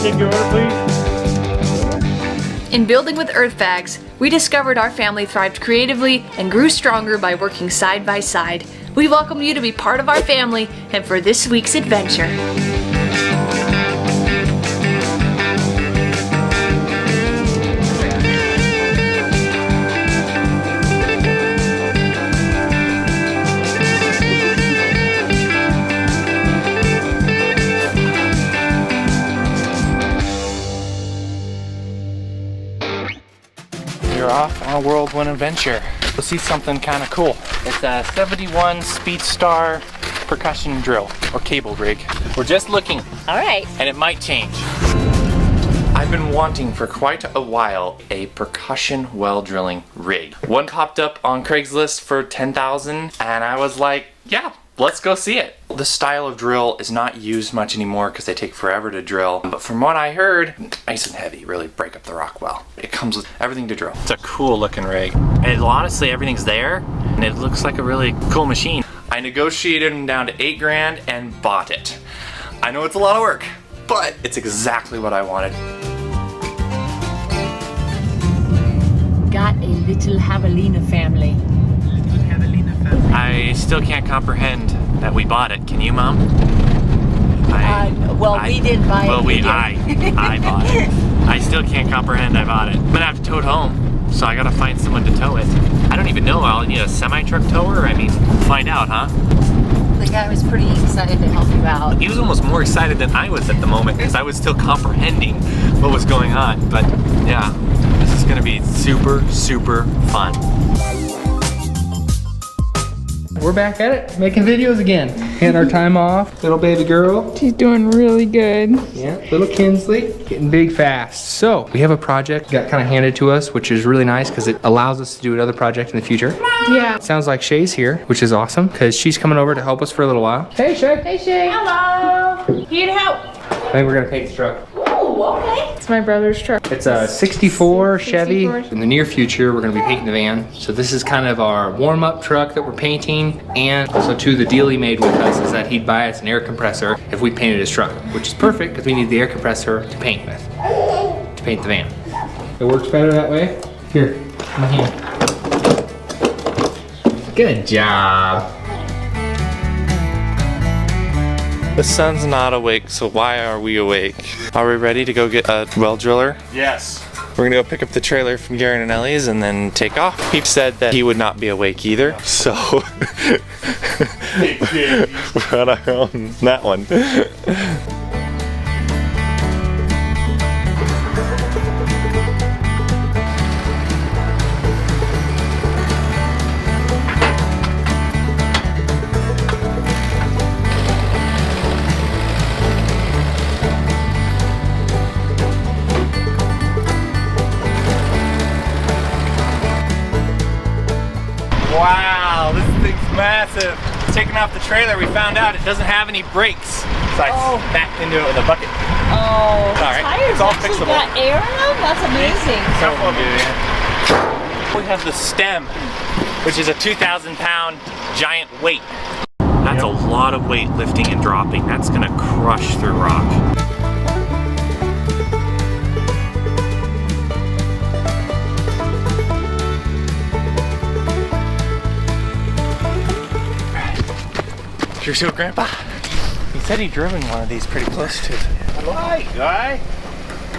Take your order, please. In Building with Earth Bags, we discovered our family thrived creatively and grew stronger by working side by side. We welcome you to be part of our family and for this week's adventure. We're off on a whirlwind adventure. We'll see something kind of cool. It's a 71 Speedstar percussion drill or cable rig. We're just looking. All right. And it might change. I've been wanting for quite a while a percussion well drilling rig. One popped up on Craigslist for $10,000 and I was like, yeah, let's go see it. This style of drill is not used much anymore because they take forever to drill. But from what I heard, nice and heavy, really break up the rock well. It comes with everything to drill. It's a cool looking rig. And honestly, everything's there and it looks like a really cool machine. I negotiated them down to $8 grand and bought it. I know it's a lot of work, but it's exactly what I wanted. Got a little javelina family. I still can't comprehend that we bought it. Can you, Mom? We didn't buy it. Well, I bought it. I still can't comprehend I bought it. I'm gonna have to tow it home, so I gotta find someone to tow it. I don't even know. I'll need a semi-truck tower. I mean, find out, huh? The guy was pretty excited to help you out. He was almost more excited than I was at the moment because I was still comprehending what was going on. But yeah, this is gonna be super, super fun. We're back at it, making videos again. Had our time off. Little baby girl. She's doing really good. Yeah, little Kinsley, getting big fast. So, we have a project got kind of handed to us, which is really nice because it allows us to do another project in the future. Yeah. Sounds like Shae's here, which is awesome because she's coming over to help us for a little while. Hey, Shae. Hey, Shae. Hello. Here to help. I think we're gonna paint this truck. Oh, okay. It's my brother's truck. It's a 64 Chevy. In the near future, we're gonna be painting the van. So this is kind of our warm-up truck that we're painting. And also too, the deal he made with us is that he'd buy us an air compressor if we painted his truck, which is perfect because we need the air compressor to paint with, to paint the van. It works better that way. Here, my hand. Good job. The sun's not awake, so why are we awake? Are we ready to go get a well driller? Yes. We're gonna go pick up the trailer from Garen Ellie's and then take off. He said that he would not be awake either, so we're on our own that one. Wow, this thing's massive. Taking off the trailer, we found out it doesn't have any brakes. So I backed into it with a bucket. Oh, All right, tires it's all actually fixable. got air in them? That's amazing. We have the stem, which is a 2,000-pound giant weight. That's a lot of weight lifting and dropping. That's gonna crush through rock. You're still Grandpa? He said he'd driven one of these pretty close to it. Hi, guy.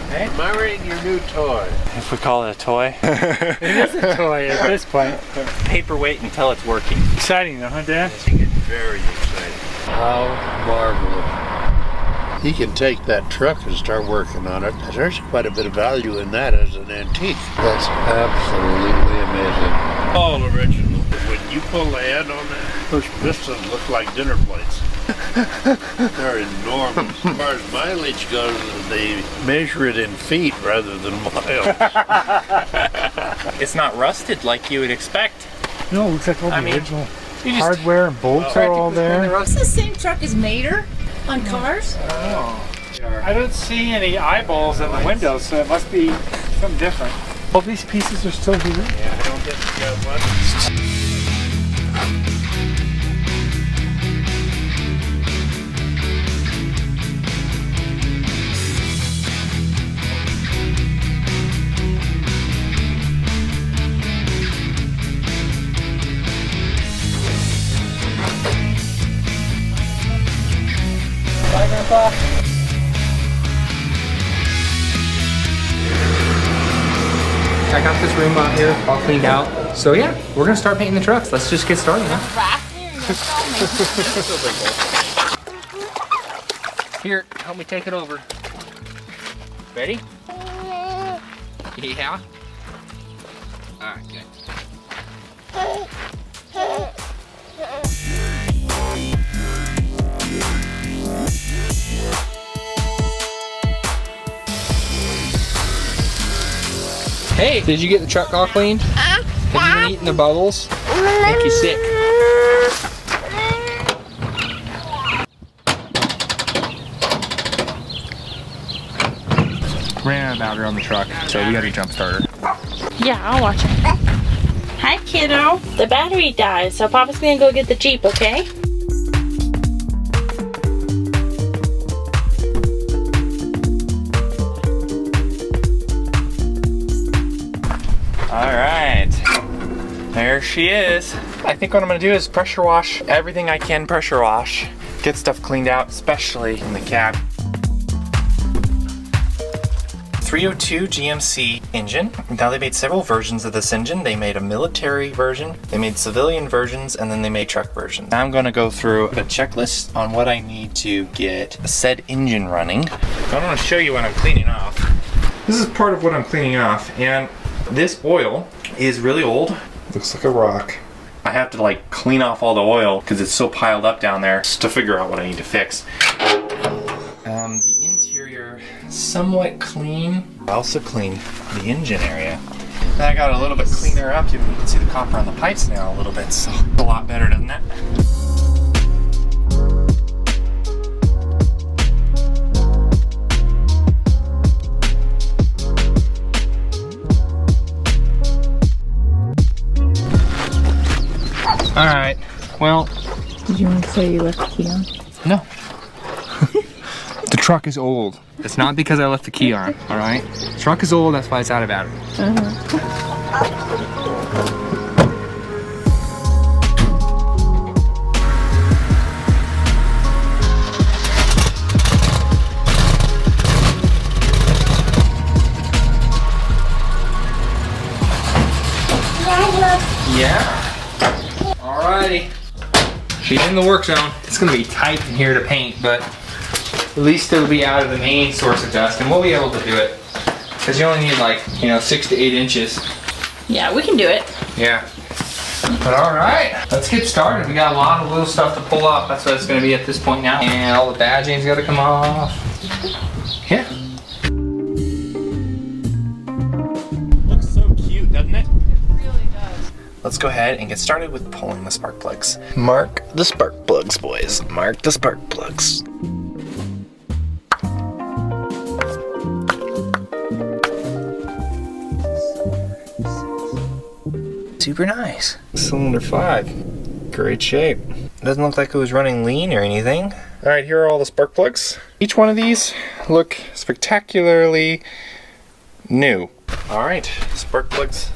Hey, admiring your new toy. If we call it a toy. It is a toy at this point. Paperweight until it's working. Exciting though, huh, Dad? Very exciting. How marvelous. He can take that truck and start working on it. There's quite a bit of value in that as an antique. That's absolutely amazing. All original. When you pull the head on that, those pistons look like dinner plates. They're enormous. As far as mileage goes, they measure it in feet rather than miles. It's not rusted like you would expect. No, it looks like all the original you just hardware and bolts are all there. Is the same truck as Mater on cars? Oh. I don't see any eyeballs in the window, so it must be something different. All these pieces are still here. Yeah, I don't get much. I got this room out here all cleaned out. So yeah, we're gonna start painting the trucks. Let's just get started, huh? Here, help me take it over. Ready? Yeah. All right, good. Hey, did you get the truck all cleaned? Have you been eating the bubbles? Make you sick. Ran out of battery on the truck, so we got a jump starter. Yeah, I'll watch it. Hi, kiddo. The battery died, so Papa's gonna go get the Jeep, okay? All right, there she is. I think what I'm gonna do is pressure wash everything I can pressure wash. Get stuff cleaned out, especially in the cab. 302 GMC engine. Now they made several versions of this engine. They made a military version, they made civilian versions, and then they made truck versions. Now I'm gonna go through a checklist on what I need to get said engine running. I wanna show you what I'm cleaning off. This is part of what I'm cleaning off, and this oil is really old. Looks like a rock. I have to like clean off all the oil because it's so piled up down there just to figure out what I need to fix. The interior, somewhat clean. I also cleaned the engine area. And I got a little bit cleaner up. You can see the copper on the pipes now a little bit, so it's a lot better, doesn't it? All right, well. Did you want to say you left the key on? No. The truck is old. It's not because I left the key on, all right? The truck is old, that's why it's out of battery. Yeah. Alrighty. She's in the work zone. It's gonna be tight in here to paint, but at least it'll be out of the main source of dust, and we'll be able to do it. Because you only need like, 6 to 8 inches. Yeah, we can do it. Yeah. But alright, let's get started. We got a lot of little stuff to pull off. That's what it's gonna be at this point now. And all the badging's gotta come off. Yeah. Looks so cute, doesn't it? Let's go ahead and get started with pulling the spark plugs. Mark the spark plugs, boys. Mark the spark plugs. Super nice. Cylinder 5, great shape. Doesn't look like it was running lean or anything. All right, here are all the spark plugs. Each one of these look spectacularly new. All right, spark plugs,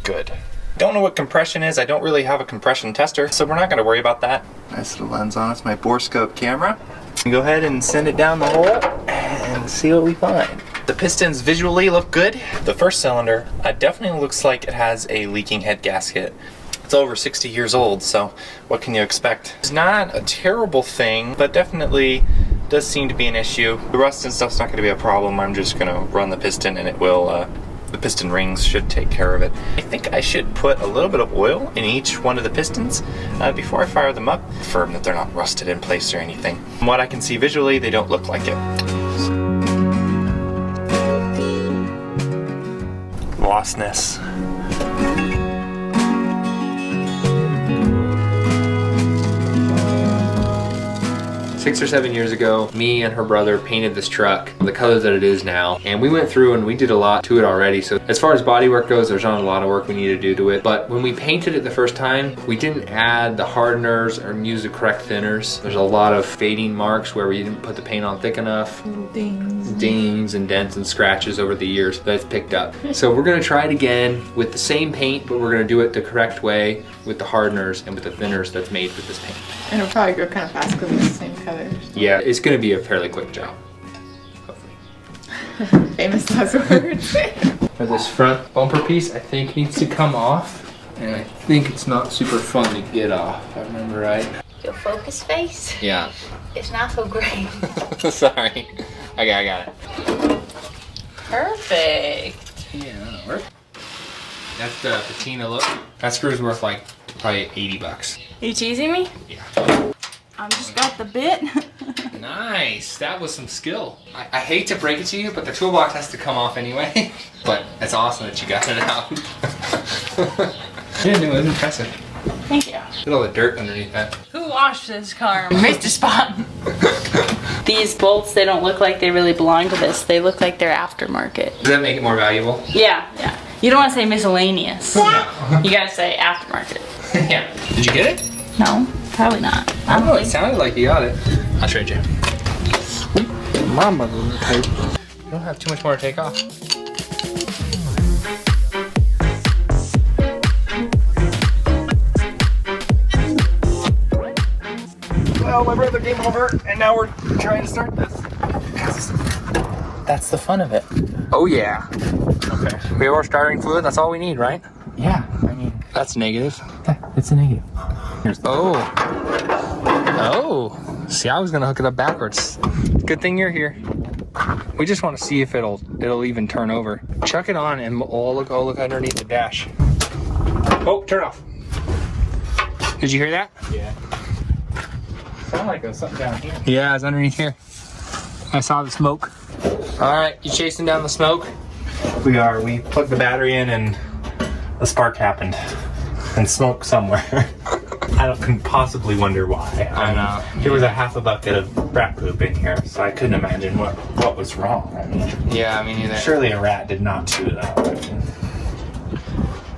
good. Don't know what compression is. I don't really have a compression tester, so we're not gonna worry about that. Nice little lens on. It's my borescope camera. Go ahead and send it down the hole and see what we find. The pistons visually look good. The first cylinder definitely looks like it has a leaking head gasket. It's over 60 years old, so what can you expect? It's not a terrible thing, but definitely does seem to be an issue. The rust and stuff's not gonna be a problem. I'm just gonna run the piston and it will, the piston rings should take care of it. I think I should put a little bit of oil in each one of the pistons before I fire them up, confirm that they're not rusted in place or anything. From what I can see visually, they don't look like it. Lostness. 6 or 7 years ago, me and her brother painted this truck the color that it is now, and we went through and we did a lot to it already. So as far as body work goes, there's not a lot of work we need to do to it, but when we painted it the first time, we didn't add the hardeners or use the correct thinners. There's a lot of fading marks where we didn't put the paint on thick enough. Dings and dents and scratches over the years that it's picked up. So we're gonna try it again with the same paint, but we're gonna do it the correct way with the hardeners and with the thinners that's made with this paint. And it'll probably go kind of fast because it's the same color. polished. Yeah, it's gonna be a fairly quick job. Famous last words. For this front bumper piece, I think needs to come off. And I think it's not super fun to get off, if I remember right. Your focus face? Yeah. It's not so great. Sorry. I got it. Perfect. Yeah, that'll work. That's the patina look. That screw's worth like probably 80 bucks. You teasing me? Yeah. I just got the bit. Nice. That was some skill. I hate to break it to you, but the toolbox has to come off anyway. But it's awesome that you got it out. Yeah, no, it was impressive. Thank you. Look at all the dirt underneath that. Who washed this car? Missed a spot. These bolts, they don't look like they really belong to this. They look like they're aftermarket. Does that make it more valuable? Yeah, yeah. You don't want to say miscellaneous. No. You gotta say aftermarket. Yeah. Did you get it? No, probably not. I don't know. It sounded like you got it. I'll trade you. Mama little tape. You don't have too much more to take off. Well, my brother came over, and now we're trying to start this. That's the fun of it. Oh yeah. Okay. We have our starting fluid. That's all we need, right? Yeah. I mean, that's negative. It's a negative. Here's oh. Oh. See, I was gonna hook it up backwards. Good thing you're here. We just want to see if it'll even turn over. Chuck it on and look underneath the dash. Oh, turn it off. Did you hear that? Yeah. Sounded like there was something down here. Yeah, it's underneath here. I saw the smoke. All right, you chasing down the smoke? We are. We plugged the battery in and the spark happened. And smoke somewhere. I can possibly wonder why. I know. There was a half a bucket of rat poop in here, so I couldn't imagine what was wrong. I mean, yeah, me neither. Surely a rat did not chew that.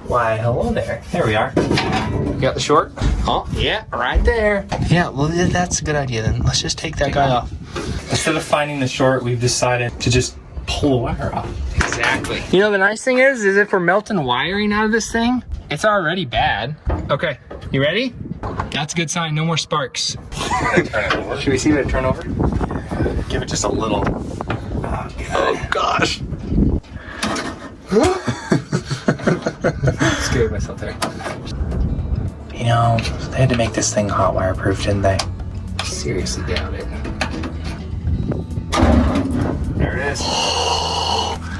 Why, hello there. There we are. You got the short? Oh, yeah, right there. Yeah, well, that's a good idea then. Let's just take that guy off. Instead of finding the short, we've decided to just pull the wire off. Exactly. You know, the nice thing is if we're melting wiring out of this thing, it's already bad. Okay, you ready? That's a good sign, no more sparks. Should we see it turn over? Give it just a little. Oh gosh. Scared myself there. You know, they had to make this thing hot wire proof, didn't they? Seriously doubt it. There it is.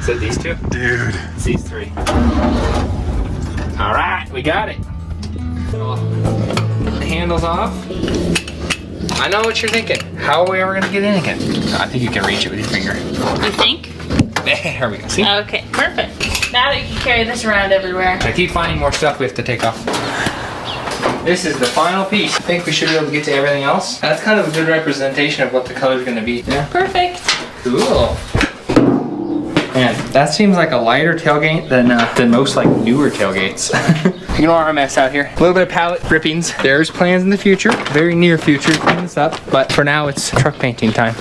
Is it these two? Dude. It's these three. All right, we got it. The handle's off. I know what you're thinking. How are we ever gonna get in again? I think you can reach it with your finger. You think? There we go. See? Okay, perfect. Now that you can carry this around everywhere. I keep finding more stuff we have to take off. This is the final piece. I think we should be able to get to everything else. That's kind of a good representation of what the color's gonna be. Yeah. Perfect. Cool. Man, that seems like a lighter tailgate than most like newer tailgates. Ignore our mess out here. A little bit of pallet rippings. There's plans in the future, very near future, to clean this up. But for now, it's truck painting time.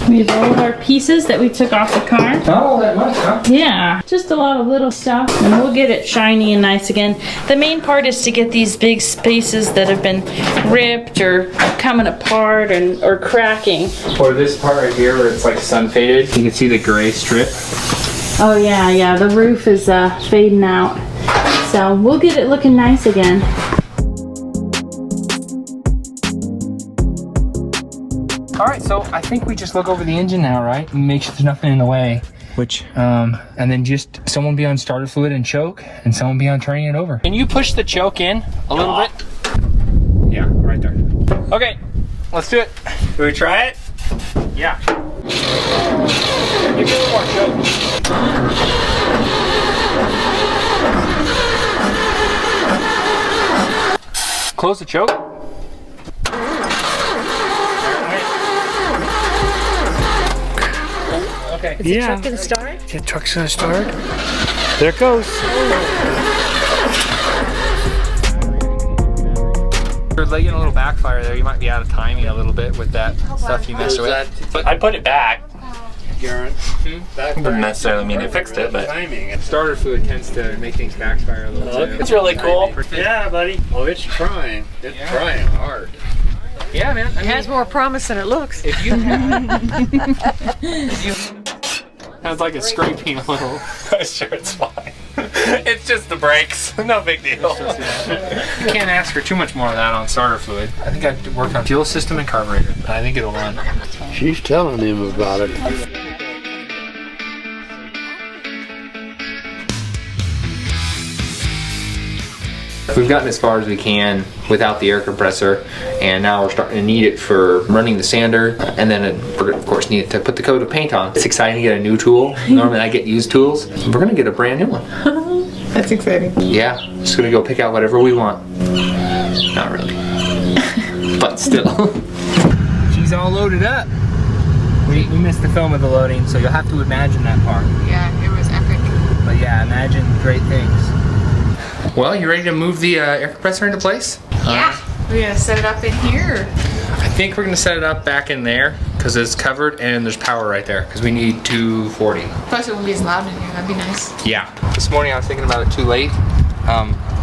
We have all of our pieces that we took off the car. Not all that much, huh? Yeah, just a lot of little stuff, and we'll get it shiny and nice again. The main part is to get these big spaces that have been ripped or coming apart or cracking. Or this part right here where it's like sun faded. You can see the gray strip. Oh yeah, the roof is fading out. So we'll get it looking nice again. All right, so I think we just look over the engine now, right? And make sure there's nothing in the way. Which, and then just someone be on starter fluid and choke, and someone be on turning it over. Can you push the choke in a little bit? Yeah, right there. Okay, let's do it. Do we try it? Yeah. Give me a little more choke. Close the choke. Okay. Is the truck gonna start? The truck's gonna start. There it goes. You're getting a little backfire there. You might be out of timing a little bit with that stuff you messed with. But I put it back. Garen, Doesn't necessarily mean it fixed it, but timing. Starter fluid tends to make things backfire a little too. it's really cool. Yeah, buddy. Oh, it's trying. It's trying hard. Yeah, man. I It mean, has more promise than it looks. if you has like a scraping a little. I'm sure it's fine. It's just the brakes. No big deal. You can't ask for too much more of that on starter fluid. I think I've worked on fuel system and carburetor, but I think it'll run. She's telling him about it. We've gotten as far as we can without the air compressor, and now we're starting to need it for running the sander, and then we're of course need it to put the coat of paint on. It's exciting to get a new tool. Normally I get used tools. We're gonna get a brand new one. That's exciting. Yeah, just gonna go pick out whatever we want. Not really, but still. She's all loaded up. We missed the film of the loading, so you'll have to imagine that part. Yeah, it was epic. But yeah, imagine great things. Well, you ready to move the air compressor into place? Yeah. We're gonna set it up in here. I think we're gonna set it up back in there because it's covered and there's power right there because we need 240. Plus it won't be as loud in here. That'd be nice. Yeah. This morning I was thinking about it too late.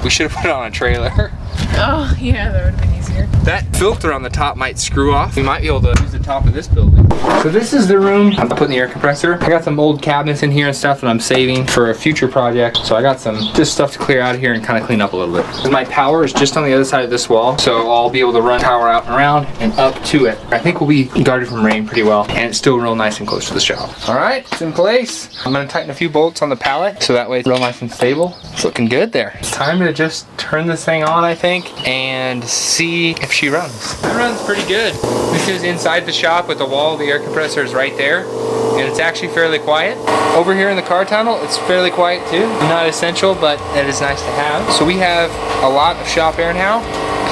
We should have put it on a trailer. Oh, yeah, that would have been easier. That filter on the top might screw off. We might be able to use the top of this building. So this is the room I'm putting the air compressor. I got some old cabinets in here and stuff that I'm saving for a future project. So I got some just stuff to clear out of here and kind of clean up a little bit. And my power is just on the other side of this wall. So I'll be able to run power out and around and up to it. I think we'll be guarded from rain pretty well. And it's still real nice and close to the shop. All right, it's in place. I'm gonna tighten a few bolts on the pallet so that way it's real nice and stable. It's looking good there. It's time to just turn this thing on, I think, and see if she runs. It runs pretty good. This is inside the shop with the wall. The air compressor is right there, and it's actually fairly quiet. Over here in the car tunnel, it's fairly quiet too. Not essential, but it is nice to have. So we have a lot of shop air now.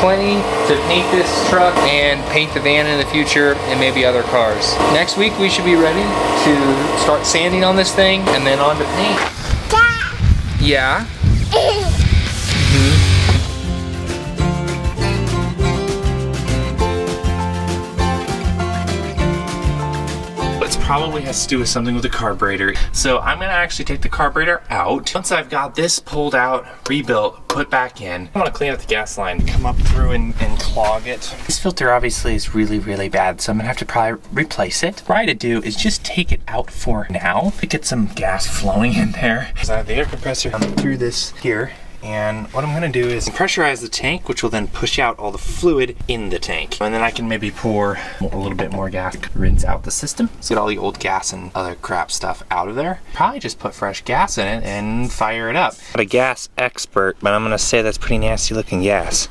Plenty to paint this truck and paint the van in the future and maybe other cars. Next week we should be ready to start sanding on this thing and then on to paint. Yeah. Probably has to do with something with the carburetor. So I'm gonna actually take the carburetor out. Once I've got this pulled out, rebuilt, put back in, I wanna clean up the gas line, come up through and clog it. This filter obviously is really, really bad, so I'm gonna have to probably replace it. What I to do is just take it out for now to get some gas flowing in there. So I have the air compressor through this here. And what I'm gonna do is pressurize the tank, which will then push out all the fluid in the tank. And then I can maybe pour a little bit more gas, rinse out the system. So get all the old gas and other crap stuff out of there. Probably just put fresh gas in it and fire it up. Not a gas expert, but I'm gonna say that's pretty nasty looking gas.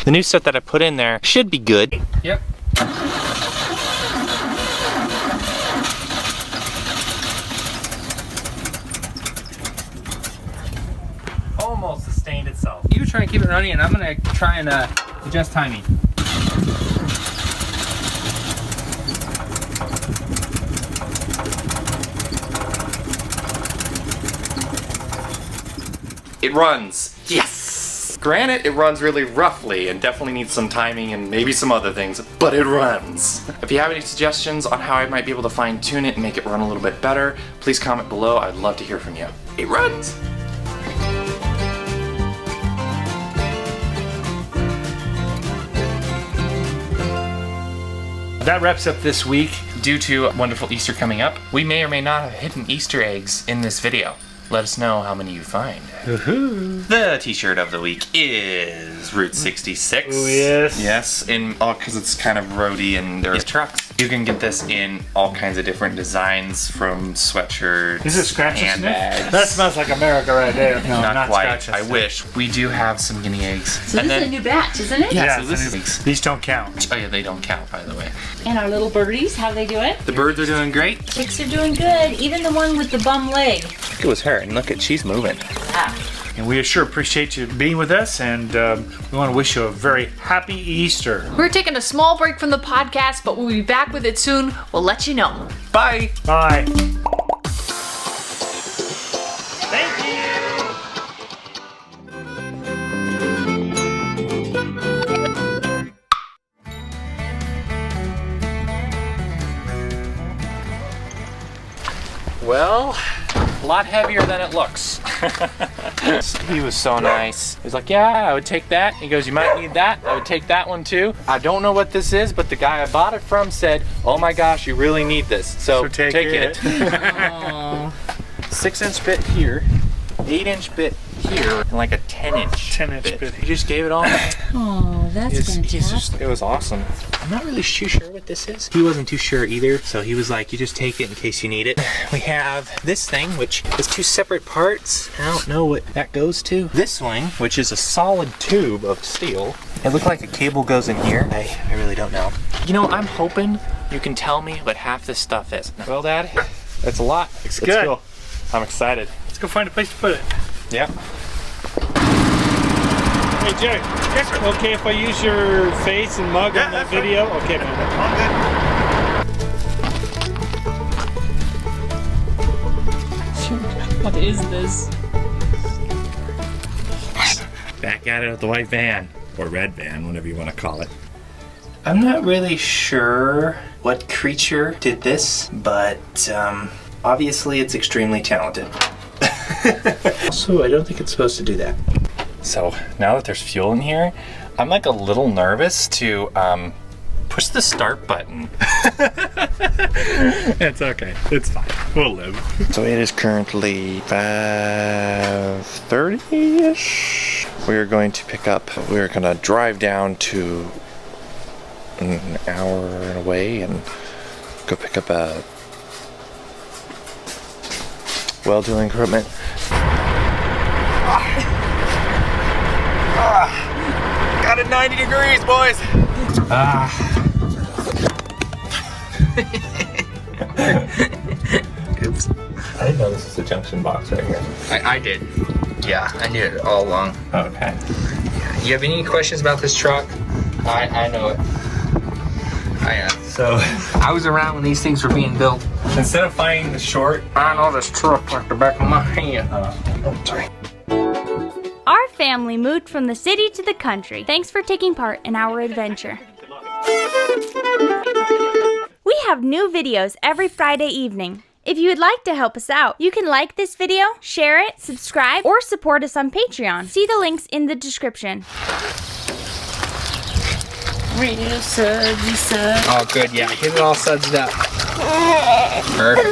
The new stuff that I put in there should be good. Yep. Almost sustained itself. You try and keep it running and I'm gonna try and adjust timing. It runs. Yes! Granted, it runs really roughly and definitely needs some timing and maybe some other things, but it runs. If you have any suggestions on how I might be able to fine tune it and make it run a little bit better, please comment below. I'd love to hear from you. It runs! That wraps up this week. Due to wonderful Easter coming up, we may or may not have hidden Easter eggs in this video. Let us know how many you find. The t-shirt of the week is Route 66. Oh, yes. Yes, because it's kind of roady and there's trucks. You can get this in all kinds of different designs, from sweatshirts, Is it scratch and handbags. sniff? That smells like America right there. No, not quite. scratch and I sniff. wish. We do have some guinea eggs. So this is a new batch, isn't it? Yeah, Yeah, so this is... these don't count. Oh yeah, they don't count, by the way. And our little birdies, how they doing? The birds are doing great. Chicks are doing good. Even the one with the bum leg. Look, it was her, and look at, she's moving. And we sure appreciate you being with us, and we want to wish you a very happy Easter. We're taking a small break from the podcast, but we'll be back with it soon. We'll let you know. Bye! Bye. Thank you. Well, A lot heavier than it looks. He was so nice. He was like, yeah, I would take that. He goes, you might need that. I would take that one too. I don't know what this is, but the guy I bought it from said, oh my gosh, you really need this. So take it. 6-inch bit here, 8-inch bit here, and like a 10-inch bit. He just gave it all. Oh, that's fantastic. It was awesome. I'm not really too sure what this is. He wasn't too sure either, so he was like, you just take it in case you need it. We have this thing, which is 2 separate parts. I don't know what that goes to. This swing, which is a solid tube of steel. It looked like a cable goes in here. I really don't know. You know, I'm hoping you can tell me what half this stuff is. Well, Dad, that's a lot. It's Let's good. go. I'm excited. Let's go find a place to put it. Yeah. Hey, Jerry. Yes, sir. Okay if I use your face and mug on that video? Right. Okay, man. All good. What is this? Back at it with the white van. Or red van, whatever you want to call it. I'm not really sure what creature did this, but obviously it's extremely talented. Also, I don't think it's supposed to do that. So now that there's fuel in here, I'm like a little nervous to push the start button. It's okay, it's fine, we'll live. So it is currently 5:30-ish. We're going to pick up, we're gonna drive down to an hour away and go pick up a well drilling equipment. Got it 90 degrees, boys. Oops. I didn't know this was a junction box right here. I did. Yeah, I knew it all along. Okay. You have any questions about this truck? I know it. So I was around when these things were being built. Instead of finding the short, I know this truck like the back of my hand. Sorry. Our family moved from the city to the country. Thanks for taking part in our adventure. We have new videos every Friday evening. If you would like to help us out, you can like this video, share it, subscribe, or support us on Patreon. See the links in the description. Real sudsy suds. Oh, good. Yeah, get it all sudsed up. Perfect.